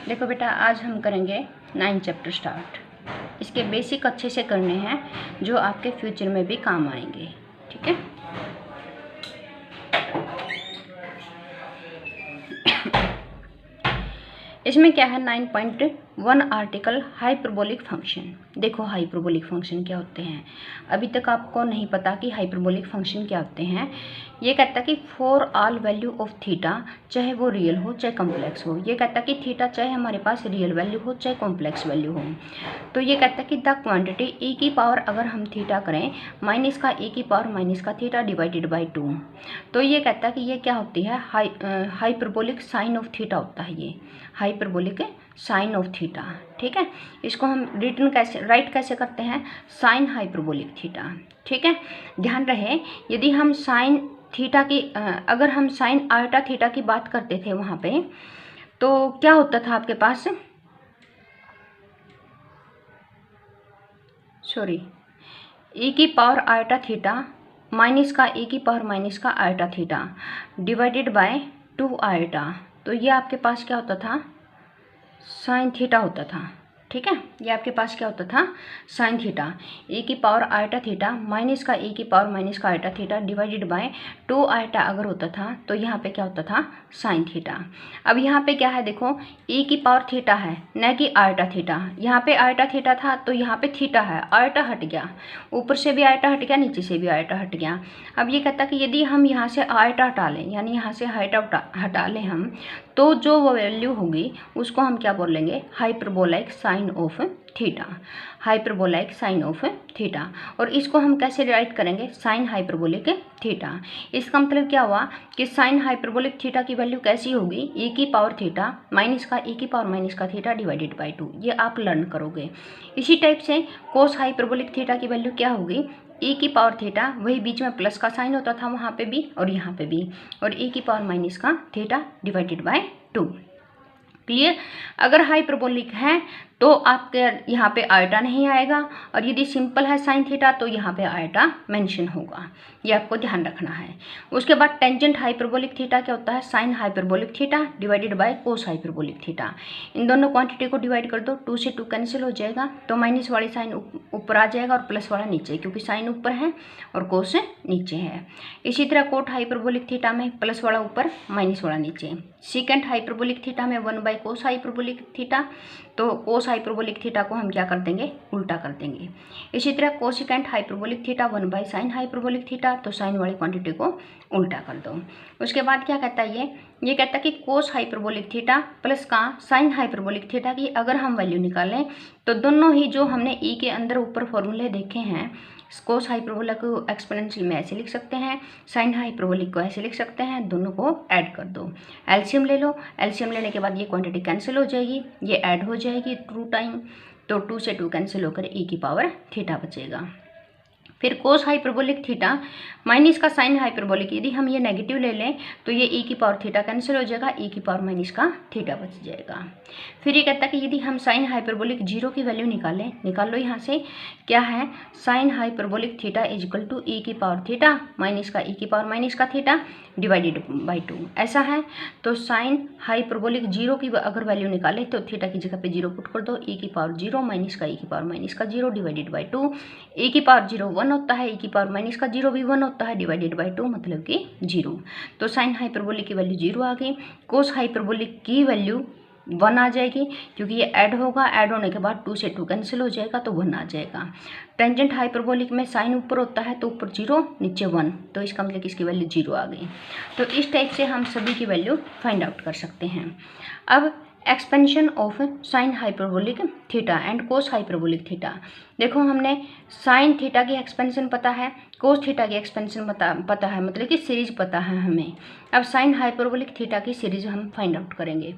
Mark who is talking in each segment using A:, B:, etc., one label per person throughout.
A: देखो बेटा, आज हम करेंगे 9 चैप्टर स्टार्ट। इसके बेसिक अच्छे से करने हैं जो आपके फ्यूचर में भी काम आएंगे। ठीक है। इसमें क्या है 9.1 आर्टिकल हाइपरबोलिक फंक्शन। देखो हाइपरबोलिक फंक्शन क्या होते हैं। अभी तक आपको नहीं पता कि हाइपरबोलिक फंक्शन क्या होते हैं। ये कहता है कि for all value of theta, चाहे वो रियल हो चाहे कॉम्प्लेक्स हो। ये कहता है कि थीटा चाहे हमारे पास रियल वैल्यू हो चाहे कॉम्प्लेक्स वैल्यू हो। तो ये कहता है कि द क्वांटिटी e की पावर, अगर हम थीटा करें माइनस का e की पावर माइनस का थीटा डिवाइडेड बाई 2। तो ये कहता है कि ये क्या होती है, हाइपरबोलिक साइन ऑफ थीटा होता है। ये हाइपरबोलिक साइन ऑफ थीटा। ठीक है। इसको हम रिटर्न कैसे राइट कैसे करते हैं, साइन हाइपरबोलिक थीटा। ठीक है। ध्यान रहे, यदि हम साइन थीटा की अगर हम साइन आयटा थीटा की बात करते थे वहाँ पे, तो क्या होता था आपके पास, सॉरी, e की पावर आयटा थीटा माइनस का e की पावर माइनस का eta theta divided by 2 eta. तो ये आपके पास क्या होता था, साइन थीटा होता था। ठीक है। ये आपके पास क्या होता था, साइन थीटा। e की पावर आयटा थीटा माइनस का e की पावर माइनस का eta theta divided by 2 eta अगर होता था तो यहाँ पे क्या होता था, साइन थीटा। अब यहाँ पे क्या है, देखो e की पावर थीटा है न कि आयटा थीटा। यहाँ पे आयटा थीटा था तो यहाँ पे थीटा है, आयटा हट गया, ऊपर से भी आयटा हट गया, नीचे से भी आयटा हट गया। अब ये कहता कि यदि हम यहाँ से आयटा हटा लें, यानी यहाँ से आयटा हटा लें हम, तो जो वैल्यू होगी उसको हम क्या बोलेंगे, hyperbolic sine of theta. Hyperbolic sine of theta. और इसको हम कैसे राइट करेंगे, साइन हाइपरबोलिक थीटा। इसका मतलब क्या हुआ कि साइन हाइपरबोलिक थीटा की वैल्यू कैसी होगी, e की पावर थीटा माइनस का e की पावर माइनस का थीटा डिवाइडेड बाई 2। ये आप लर्न करोगे। इसी टाइप से कोस हाइपरबोलिक थीटा की वैल्यू क्या होगी, e की पावर थीटा, वही बीच में प्लस का साइन होता था वहाँ पे भी और यहाँ पे भी, और e की पावर माइनस का थीटा डिवाइडेड बाय 2। क्लियर। अगर हाइपरबोलिक है तो आपके यहाँ पे आयटा नहीं आएगा, और यदि सिंपल है साइन थीटा तो यहाँ पे आयटा मेंशन होगा। ये आपको ध्यान रखना है। उसके बाद टेंजेंट हाइपरबोलिक थीटा क्या होता है, sine hyperbolic theta divided by cos hyperbolic theta. इन दोनों क्वांटिटी को डिवाइड कर दो, 2 से 2 कैंसिल हो जाएगा, तो माइनस वाली साइन ऊपर आ जाएगा और प्लस वाला नीचे, क्योंकि साइन ऊपर है और कोस नीचे है। इसी तरह कोट हाइपरबोलिक थीटा में प्लस वाला ऊपर माइनस वाला नीचे। सेकेंड हाइपरबोलिक थीटा में 1 बाई कोस हाइपरबोलिक थीटा, तो कोस हाइपरबोलिक थीटा को हम क्या कर देंगे, उल्टा कर देंगे। इसी तरह cosecant hyperbolic theta 1 by sine hyperbolic theta, तो साइन वाली क्वांटिटी को उल्टा कर दो। उसके बाद क्या कहता है ये कहता है कि कोस हाइपरबोलिक थीटा प्लस का साइन हाइपरबोलिक थीटा की अगर हम वैल्यू निकालें तो दोनों ही जो हमने e के अंदर ऊपर फॉर्मूले देखे हैं, कोस हाइपरबोलिक को एक्सपोनेंशियल में ऐसे लिख सकते हैं, साइन हाइपरबोलिक को ऐसे लिख सकते हैं, दोनों को ऐड कर दो, एलसीएम ले लो। एलसीएम लेने के बाद ये क्वांटिटी कैंसिल हो जाएगी, ये ऐड हो जाएगी 2 टाइम, तो 2 से 2 कैंसिल होकर e की पावर थीटा बचेगा। फिर कोस हाइपरबोलिक थीटा माइनस का साइन हाइपरबोलिक, यदि हम ये नेगेटिव ले लें तो ये e की पावर थीटा कैंसिल हो जाएगा, e की पावर माइनस का थीटा बच जाएगा। फिर ये कहता है कि यदि हम साइन हाइपरबोलिक 0 की वैल्यू निकाल लो यहाँ से, क्या है, sine hyperbolic theta is equal to e की पावर थीटा माइनस का e की पावर माइनस का थीटा डिवाइडेड बाई 2, ऐसा है। तो साइन हाइपरबोलिक 0 की अगर वैल्यू निकालें तो थीटा की जगह पे 0 पुट कर दो, e की पावर 0 माइनस का e की पावर माइनस का 0 डिवाइडेड बाई 2। e की पावर 0 1 होता है, e की पावर माइनस का 0 भी 1 होता है, डिवाइडेड बाई 2 मतलब कि 0। तो साइन हाइपरबोलिक की वैल्यू 0 आ गई। कोस हाइपरबोलिक की वैल्यू 1 आ जाएगी, क्योंकि ये ऐड होगा, ऐड होने के बाद 2 से 2 कैंसिल हो जाएगा तो 1 आ जाएगा। टेंजेंट हाइपरबोलिक में साइन ऊपर होता है तो ऊपर 0 नीचे 1, तो इसका मतलब कि इसकी वैल्यू 0 आ गई। तो इस टाइप से हम सभी की वैल्यू फाइंड आउट कर सकते हैं। अब expansion of sine hyperbolic theta and cos hyperbolic theta. देखो हमने साइन थीटा की एक्सपेंशन पता है, कोस थीटा की एक्सपेंशन पता है, मतलब कि सीरीज पता है हमें। अब साइन हाइपरबोलिक थीटा की सीरीज हम फाइंड आउट करेंगे।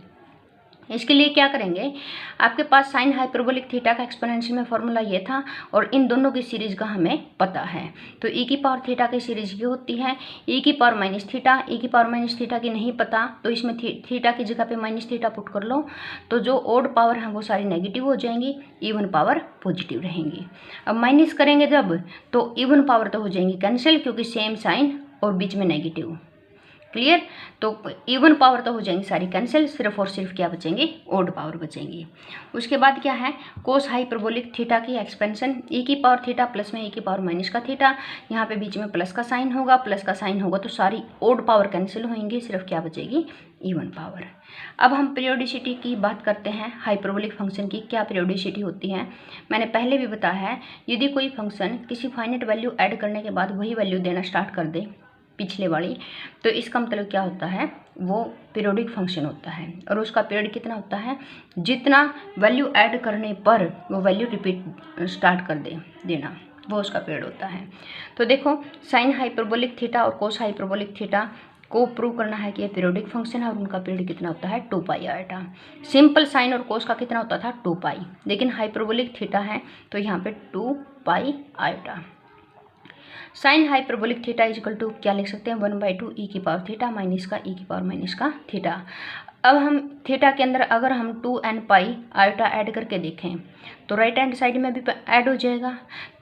A: इसके लिए क्या करेंगे, आपके पास साइन हाइपरबोलिक थीटा का एक्सपोनेंशियल में फॉर्मूला ये था और इन दोनों की सीरीज का हमें पता है। तो e की पावर थीटा की सीरीज ये होती है, e की पावर माइनस थीटा। e की पावर माइनस थीटा की नहीं पता तो इसमें थीटा की जगह पे माइनस थीटा पुट कर लो, तो जो ओड पावर है वो सारी नेगेटिव हो जाएंगी, इवन पावर पॉजिटिव रहेंगी। अब माइनस करेंगे जब तो इवन पावर तो हो जाएंगी कैंसिल, क्योंकि सेम साइन और बीच में नेगेटिव, क्लियर। तो इवन पावर तो हो जाएंगी सारी कैंसिल, सिर्फ और सिर्फ क्या बचेंगी, ओड पावर बचेंगी। उसके बाद क्या है, कोस हाइपरबोलिक थीटा की एक्सपेंशन, e की पावर थीटा प्लस में e की पावर माइनस का थीटा, यहाँ पे बीच में प्लस का साइन होगा, प्लस का साइन होगा तो सारी ओड पावर कैंसिल होंगी, सिर्फ क्या बचेगी, इवन पावर। अब हम पीरियोडिसिटी की बात करते हैं। हाइपरबोलिक फंक्शन की क्या पीरियोडिसिटी होती है, मैंने पहले भी बताया है, यदि कोई फंक्शन किसी फाइनाइट वैल्यू ऐड करने के बाद वही वैल्यू देना स्टार्ट कर दे पिछले वाली, तो इसका मतलब क्या होता है, वो पीरियोडिक फंक्शन होता है। और उसका पीरियड कितना होता है, जितना वैल्यू ऐड करने पर वो वैल्यू रिपीट स्टार्ट कर देना, वो उसका पीरियड होता है। तो देखो, साइन हाइपरबोलिक थीटा और कोस हाइपरबोलिक थीटा को प्रूव करना है कि ये पीरियोडिक फंक्शन है और उनका पीरियड कितना होता है, 2 पाई आयोटा। सिंपल साइन और कोस का कितना होता था, 2 पाई, लेकिन हाइपरबोलिक थीटा है तो यहाँ पे 2 pi iota. Sine hyperbolic theta is equal to क्या लिख सकते हैं, 1/2 ई की पावर थीटा माइनस का ई की पावर माइनस का थीटा। अब हम थीटा के अंदर अगर हम 2n पाई आयोटा ऐड करके देखें तो राइट हैंड साइड में भी ऐड हो जाएगा।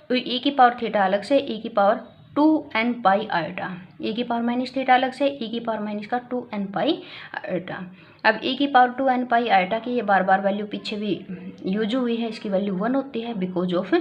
A: तो ई की पावर थीटा अलग से, ई की पावर 2n पाई आयोटा, ई की पावर माइनस थीटा अलग से, ई की पावर माइनस का 2n पाई आयोटा। अब ई की पावर 2n पाई आयोटा की ये बार बार वैल्यू पीछे भी यूज हुई है, इसकी वैल्यू 1 होती है because of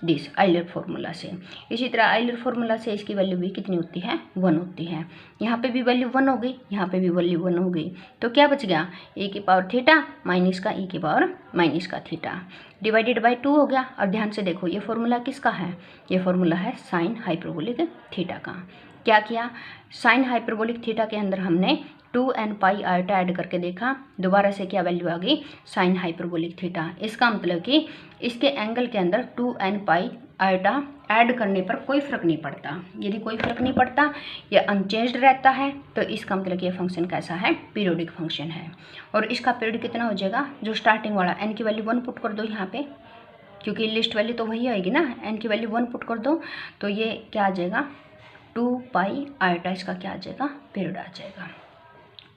A: this Euler formula से। इसी तरह आइलर फॉर्मूला से इसकी वैल्यू भी कितनी होती है, 1 होती है। यहाँ पे भी वैल्यू 1 हो गई, यहाँ पे भी वैल्यू 1 हो गई, तो क्या बच गया, ए की पावर थीटा माइनस का ई की पावर माइनस का थीटा डिवाइडेड बाय 2 हो गया। और ध्यान से देखो ये फॉर्मूला किसका है, ये फॉर्मूला है साइन हाइपरबोलिक थीटा का। क्या किया, साइन हाइपरबोलिक थीटा के अंदर हमने 2n पाई आयोटा ऐड करके देखा, दोबारा से क्या वैल्यू आ गई, साइन हाइपरबोलिक थीटा। इसका मतलब कि इसके एंगल के अंदर 2n पाई आयोटा ऐड करने पर कोई फ़र्क नहीं पड़ता। यदि कोई फ़र्क नहीं पड़ता, ये अनचेंज्ड रहता है, तो इसका मतलब कि ये फंक्शन कैसा है, पीरियोडिक फंक्शन है। और इसका पीरियड कितना हो जाएगा, जो स्टार्टिंग वाला n की वैल्यू 1 पुट कर दो यहाँ पे, क्योंकि लिस्ट वैल्यू तो वही आएगी ना, n की वैल्यू 1 पुट कर दो तो ये क्या आ जाएगा, 2 पाई आयोटा, इसका क्या आ जाएगा, पीरियड आ जाएगा।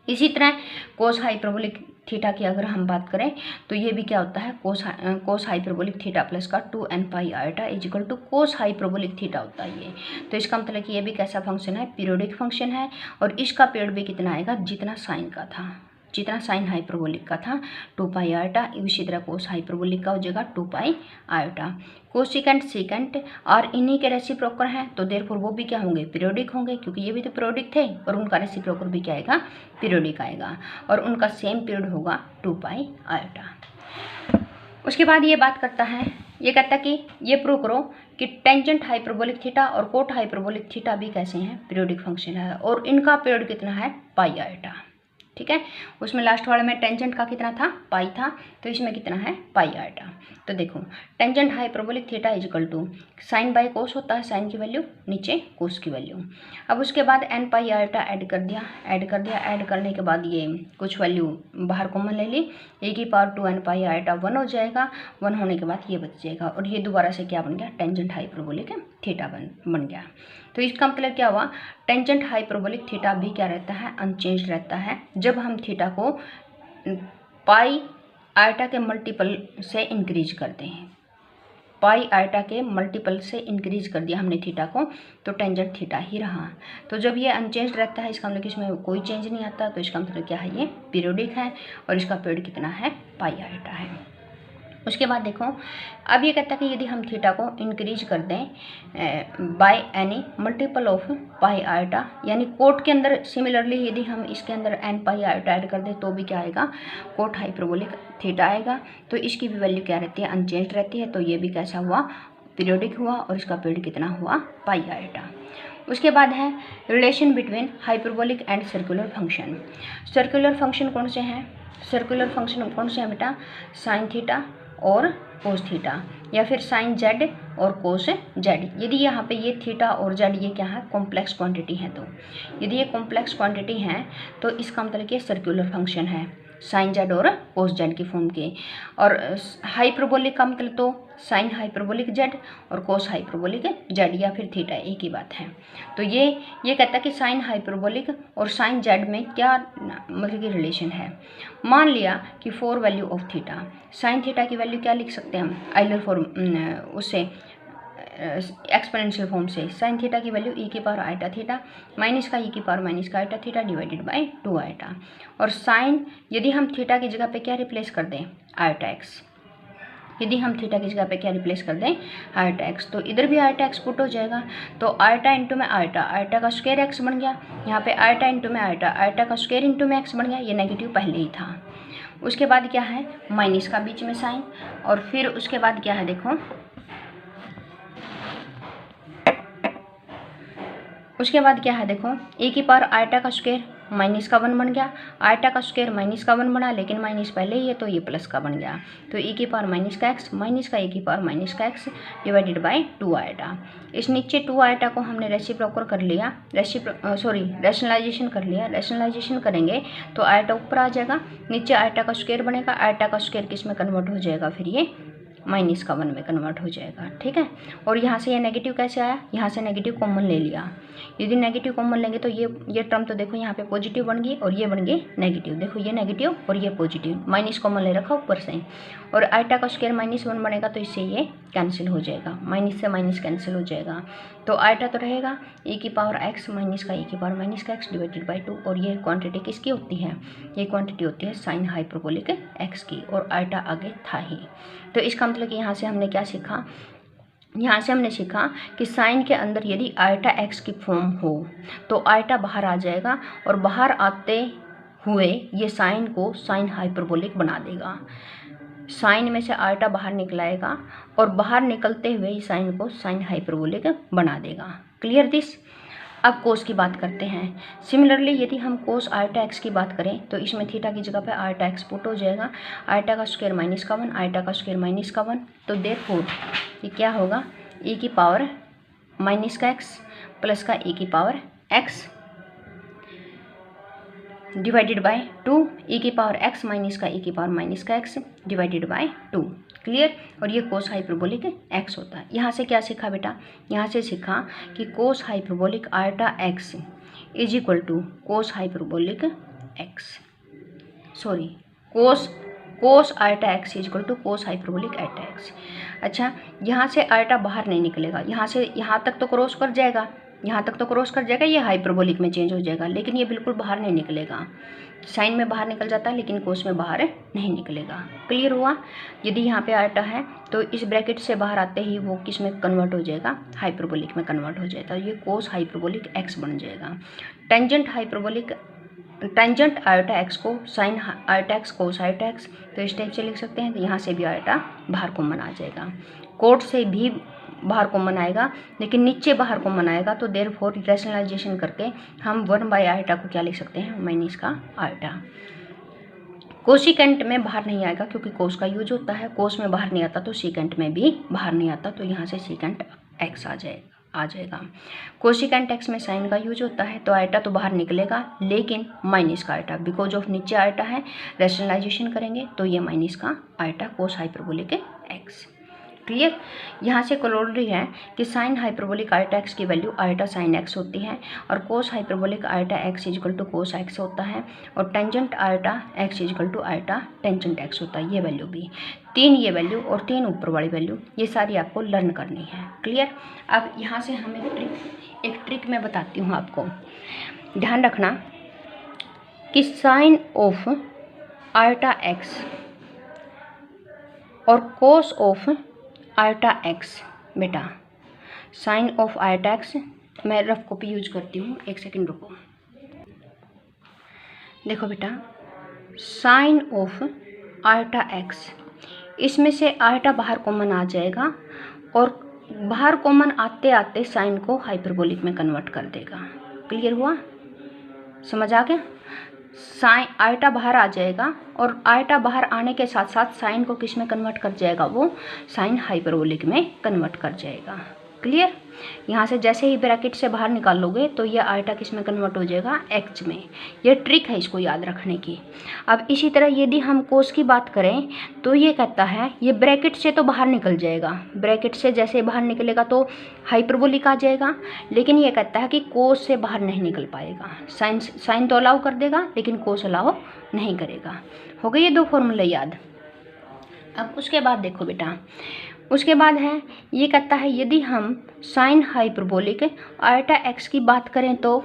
A: इसी तरह कोस हाइपरबोलिक थीटा की अगर हम बात करें तो ये भी क्या होता है, कोस हाइपरबोलिक थीटा प्लस का 2n pi iota is equal to cos hyperbolic theta होता है ये। तो इसका मतलब कि ये भी कैसा फंक्शन है, पीरियोडिक फंक्शन है। और इसका पीरियड भी कितना आएगा, जितना साइन का था, जितना साइन हाइपरबोलिक का था 2 पाई आयोटा, इसी तरह कोस हाइपरबोलिक का हो जाएगा 2 पाई आयोटा। कोसिकेंट सीकेंट और इन्हीं के रेसिप्रोकल हैं, तो देयरफॉर वो भी क्या होंगे, पीरियोडिक होंगे, क्योंकि ये भी तो पीरियोडिक थे और उनका रेसिप्रोकल भी क्या आएगा, पीरियोडिक आएगा। और उनका सेम पीरियड होगा 2 पाई आयोटा। उसके बाद ये बात करता है, ये कहता है कि ये प्रूव करो कि टेंजेंट हाइपरबोलिक थीटा और कोट हाइपरबोलिक थीटा भी कैसे हैं, पीरियोडिक फंक्शन है, और इनका पीरियड कितना है, पाई आयोटा। ठीक है, उसमें लास्ट वाले में टेंजेंट का कितना था, पाई था, तो इसमें कितना है, पाई आयोटा। तो देखो, tangent hyperbolic theta is equal to sine by cos होता है, साइन की वैल्यू नीचे कोस की वैल्यू। अब उसके बाद n पाई आयोटा ऐड कर दिया, ऐड करने के बाद ये कुछ वैल्यू बाहर कॉमन ले ली, ए की पावर 2n पाई आयोटा 1 हो जाएगा, 1 होने के बाद ये बच जाएगा, और ये दोबारा से क्या बन गया, टेंजेंट हाइपरबोलिक थीटा बन गया। तो इसका मतलब क्या हुआ, टेंजेंट हाइपरबोलिक थीटा भी क्या रहता है, अनचेंज रहता है, जब हम थीटा को पाई आयोटा के मल्टीपल से इंक्रीज करते हैं। पाई आयोटा के मल्टीपल से इंक्रीज कर दिया हमने थीटा को, तो टेंजेंट थीटा ही रहा। तो जब ये अनचेंज रहता है, इसका मतलब कि इसमें कोई चेंज नहीं आता, तो इसका मतलब क्या है, ये पीरियोडिक है, और इसका पीरियड कितना है, पाई आयोटा है। उसके बाद देखो, अब ये कहता है कि यदि हम थीटा को इंक्रीज कर दें by any multiple of pi iota, यानी कोट के अंदर सिमिलरली यदि हम इसके अंदर n पाई आयोटा ऐड कर दें तो भी क्या आएगा, कोट हाइपरबोलिक थीटा आएगा। तो इसकी भी वैल्यू क्या रहती है, अनचेंज रहती है, तो ये भी कैसा हुआ, पीरियोडिक हुआ, और इसका पीरियड कितना हुआ, पाई आयोटा। उसके बाद है relation between hyperbolic and circular function. Circular function कौन से हैं, सर्कुलर फंक्शन कौन से हैं बेटा, साइन थीटा और कोस थीटा, या फिर साइन जेड और कोस जेड। यदि यहाँ पे ये थीटा और जेड ये क्या है, कॉम्प्लेक्स क्वांटिटी है, तो यदि ये कॉम्प्लेक्स क्वांटिटी है तो इसका मतलब कि सर्कुलर फंक्शन है, साइन जेड और कोस जेड की फॉर्म के। और हाइपरबोलिक का मतलब तो साइन हाइपरबोलिक जेड और कोस हाइपरबोलिक जेड, या फिर थीटा, एक ही बात है। तो ये कहता है कि साइन हाइपरबोलिक और साइन जेड में क्या मतलब कि रिलेशन है। मान लिया कि 4 value of theta, sine theta की वैल्यू क्या लिख सकते हैं हम, आइलर फॉर्म उससे एक्सपोनेंशियल फॉर्म से साइन थीटा की वैल्यू ई की पावर आइटा थीटा माइनस का ई की पावर माइनस का iota theta divided by 2 iota. और साइन यदि हम थीटा की जगह पे क्या रिप्लेस कर दें, आइटा एक्स, यदि हम थीटा की जगह पे क्या रिप्लेस कर दें, आइटा एक्स, तो इधर भी आइटा एक्स पुट हो जाएगा। तो आइटा इंटू में आइटा, आइटा का स्क्वायर एक्स बन गया। यहाँ पे आइटा इंटू में आइटा, आइटा का स्क्वायर इंटू में एक्स बन गया। ये नेगेटिव पहले ही था। उसके बाद क्या है, माइनस का बीच में साइन, और फिर उसके बाद क्या है देखो, उसके बाद क्या है देखो, ए की पावर आइटा का स्क्वायर माइनस का 1 बन गया। आइटा का स्क्वायर माइनस का 1 बना, लेकिन माइनस पहले ही है तो ये प्लस का बन गया। तो ए की पावर माइनस का एक्स माइनस का ए की पावर माइनस का एक्स डिवाइडेड बाय 2 आइटा। इस नीचे 2 आइटा को हमने रेसिप्रोकल कर लिया, रैशनलाइजेशन कर लिया। रैशनलाइजेशन करेंगे तो आइटा ऊपर आ जाएगा, नीचे आइटा का स्क्वायर बनेगा। आइटा का स्क्वायर किस में कन्वर्ट हो जाएगा, फिर ये माइनस का 1 में कन्वर्ट हो जाएगा। ठीक है, और यहाँ से ये नेगेटिव कैसे आया, यहाँ से नेगेटिव कॉमन ले लिया। यदि नेगेटिव कॉमन लेंगे तो ये टर्म तो देखो यहाँ पे पॉजिटिव बन गई और ये बन गई नेगेटिव। देखो ये नेगेटिव और ये पॉजिटिव, माइनस कॉमन ले रखा ऊपर से। और आइटा का स्क्वायर -1 बनेगा तो इससे ये कैंसिल हो जाएगा, माइनस से माइनस कैंसिल हो जाएगा। तो आइटा तो रहेगा ए की पावर एक्स माइनस का ए की पावर माइनस का एक्स डिवाइडेड बाई 2। और ये क्वांटिटी किसकी होती है, ये क्वांटिटी होती है साइन हाइपरबोलिक एक्स की, और आइटा आगे था ही। तो इसका मतलब कि यहाँ से हमने क्या सीखा, यहाँ से हमने सीखा कि साइन के अंदर यदि आइटा एक्स की फॉर्म हो तो आइटा बाहर आ जाएगा, और बाहर आते हुए ये साइन को साइन हाइपरबोलिक बना देगा। साइन में से आइटा बाहर निकलाएगा और बाहर निकलते हुए ये साइन को साइन हाइपरबोलिक बना देगा। Clear this. अब कोस की बात करते हैं। सिमिलरली यदि हम कोस आइटा एक्स की बात करें तो इसमें थीटा की जगह पे आइटा एक्स पुट हो जाएगा। आइटा का स्क्वायर माइनस का 1, आइटा का स्क्वायर माइनस का 1, तो देयरफॉर ये क्या होगा, ए की पावर माइनस का एक्स प्लस का ए की पावर एक्स डिवाइडेड बाय 2, ए की पावर एक्स माइनस का ए की पावर माइनस का एक्स डिवाइडेड बाय 2। क्लियर। और ये कोस हाइपरबोलिक एक्स होता है। यहाँ से क्या सीखा बेटा, यहाँ से सीखा कि cos hyperbolic iota x is equal to cos hyperbolic x, sorry cos iota x is equal to cos hyperbolic iota x. अच्छा, यहाँ से आइटा बाहर नहीं निकलेगा, यहाँ से यहाँ तक तो क्रॉस कर जाएगा, यहाँ तक तो क्रॉस कर जाएगा, ये हाइपरबोलिक में चेंज हो जाएगा, लेकिन ये बिल्कुल बाहर नहीं निकलेगा। साइन में बाहर निकल जाता है लेकिन कोस में बाहर नहीं निकलेगा। क्लियर हुआ। यदि यहाँ पे आइटा है तो इस ब्रैकेट से बाहर आते ही वो किस में कन्वर्ट हो जाएगा, हाइपरबोलिक में कन्वर्ट हो जाएगा। ये कोस हाइपरबोलिक एक्स बन जाएगा। टेंजेंट आइटा एक्स को साइन आइटा एक्स कोस आइटा एक्स, तो इस टाइप से लिख सकते हैं। तो यहाँ से भी आइटा बाहर कॉमन आ जाएगा, कोट से भी बाहर कॉमन आएगा, लेकिन नीचे बाहर कॉमन आएगा। तो देयरफॉर रैशनलाइजेशन करके हम 1 आइटा को क्या लिख सकते हैं, माइनस का आइटा। कोसिकेंट में बाहर नहीं आएगा क्योंकि कोस का यूज होता है, कोस में बाहर नहीं आता तो सीकेंट में भी बाहर नहीं आता, तो यहाँ से सीकेंट एक्स आ जाएगा। कोसिकेंट एक्स में साइन का यूज होता है तो आइटा तो बाहर निकलेगा लेकिन माइनस का आइटा, बिकॉज ऑफ नीचे आइटा है, रैशनलाइजेशन करेंगे तो ये माइनस का iota cos hyperbolic x. Clear. यहाँ से क्लोजली है कि साइन हाइपरबोलिक आइटा एक्स की वैल्यू आइटा साइन एक्स होती है, और cos hyperbolic iota x is equal to cos x होता है, और tangent iota x is equal to iota tangent x होता है। ये वैल्यू भी 3 ये वैल्यू और 3 ऊपर वाली वैल्यू, ये सारी आपको लर्न करनी है। क्लियर। अब यहाँ से हम एक ट्रिक मैं बताती हूँ आपको, ध्यान रखना कि साइन ऑफ आइटा एक्स और कोस ऑफ आइटा एक्स, बेटा साइन ऑफ आइटा एक्स, मैं रफ कॉपी यूज करती हूँ, एक सेकंड रुको। देखो बेटा, साइन ऑफ आइटा एक्स, इसमें से आइटा बाहर कॉमन आ जाएगा और बाहर कॉमन आते आते साइन को हाइपरबोलिक में कन्वर्ट कर देगा। क्लियर हुआ, समझ आ गया। साइन आइटा बाहर आ जाएगा और आइटा बाहर आने के साथ साथ साइन को किस में कन्वर्ट कर जाएगा, वो साइन हाइपरबोलिक में कन्वर्ट कर जाएगा। क्लियर। यहाँ से जैसे ही ब्रैकेट से बाहर निकाल लोगे तो ये आइटा किस में कन्वर्ट हो जाएगा, एक्स में। ये ट्रिक है इसको याद रखने की। अब इसी तरह यदि हम कोस की बात करें तो ये कहता है ये ब्रैकेट से तो बाहर निकल जाएगा, ब्रैकेट से जैसे बाहर निकलेगा तो हाइपरबोलिक आ जाएगा, लेकिन ये कहता है कि कोस से बाहर नहीं निकल पाएगा। साइन तो अलाउ कर देगा लेकिन कोस अलाउ नहीं करेगा। हो गए ये 2 फॉर्मूले याद। अब उसके बाद देखो बेटा, उसके बाद है, ये कहता है यदि हम साइन हाइपरबोलिक आयटा एक्स की बात करें तो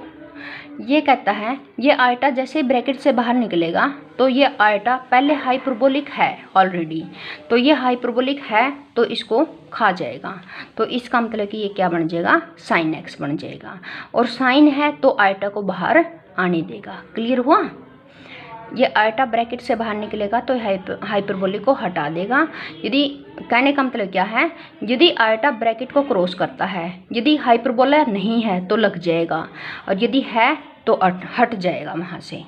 A: ये कहता है ये आयटा जैसे ब्रैकेट से बाहर निकलेगा तो ये आयटा पहले हाइपरबोलिक है ऑलरेडी, तो ये हाइपरबोलिक है तो इसको खा जाएगा। तो इसका मतलब कि ये क्या बन जाएगा, साइन एक्स बन जाएगा। और साइन है तो आयटा को बाहर आने देगा। क्लियर हुआ? ये आयटा ब्रैकेट से बाहर निकलेगा तो हाइपरबोलिक को हटा देगा। यदि कहने का मतलब क्या है, यदि आयटा ब्रैकेट को क्रॉस करता है, यदि हाइपरबोला नहीं है तो लग जाएगा, और यदि है तो हट जाएगा वहाँ से,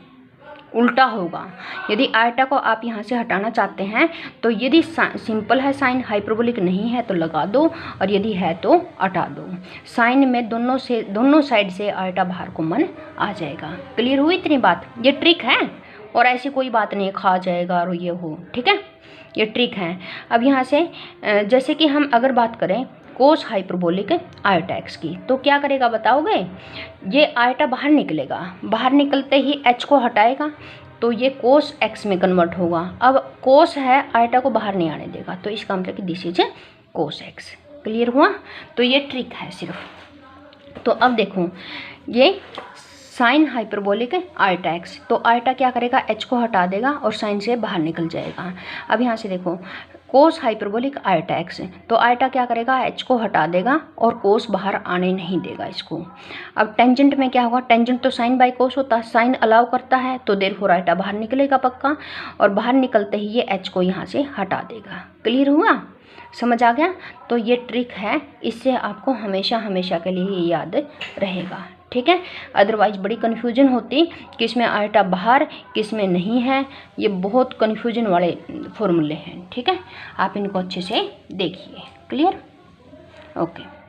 A: उल्टा होगा। यदि आयटा को आप यहाँ से हटाना चाहते हैं तो यदि सिंपल है साइन, हाइपरबोलिक नहीं है तो लगा दो, और यदि है तो हटा दो। साइन में दोनों साइड से आयटा बाहर कॉमन आ जाएगा। क्लियर हुई इतनी बात? ये ट्रिक है और ऐसी कोई बात नहीं है खा जाएगा और ये हो, ठीक है, ये ट्रिक है। अब यहाँ से जैसे कि हम अगर बात करें कोस हाइपरबोलिक आयटा एक्स की, तो क्या करेगा बताओगे? ये आयटा बाहर निकलेगा, बाहर निकलते ही एच को हटाएगा तो ये कोस एक्स में कन्वर्ट होगा। अब कोस है, आयटा को बाहर नहीं आने देगा, तो इसका मतलब कि this is cos x. Clear हुआ? तो ये ट्रिक है सिर्फ। तो अब देखो ये साइन हाइपरबोलिक आयटा एक्स, तो आयटा क्या करेगा, एच को हटा देगा और साइन से बाहर निकल जाएगा। अब यहाँ से देखो कोस हाइपरबोलिक आयटा एक्स, तो आयटा क्या करेगा, एच को हटा देगा और कोस बाहर आने नहीं देगा इसको। अब टेंजेंट में क्या होगा, टेंजेंट तो साइन बाई कोस होता है, साइन अलाउ करता है तो देयरफॉर आयटा बाहर निकलेगा पक्का, और बाहर निकलते ही ये एच को यहाँ से हटा देगा। क्लियर हुआ? समझ आ गया? तो ये ट्रिक है, इससे आपको हमेशा हमेशा के लिए ये याद रहेगा, ठीक है। अदरवाइज बड़ी कन्फ्यूजन होती किस में आयटा बाहर किस में नहीं है, ये बहुत कन्फ्यूजन वाले फॉर्मूले हैं, ठीक है। आप इनको अच्छे से देखिए। क्लियर? ओके।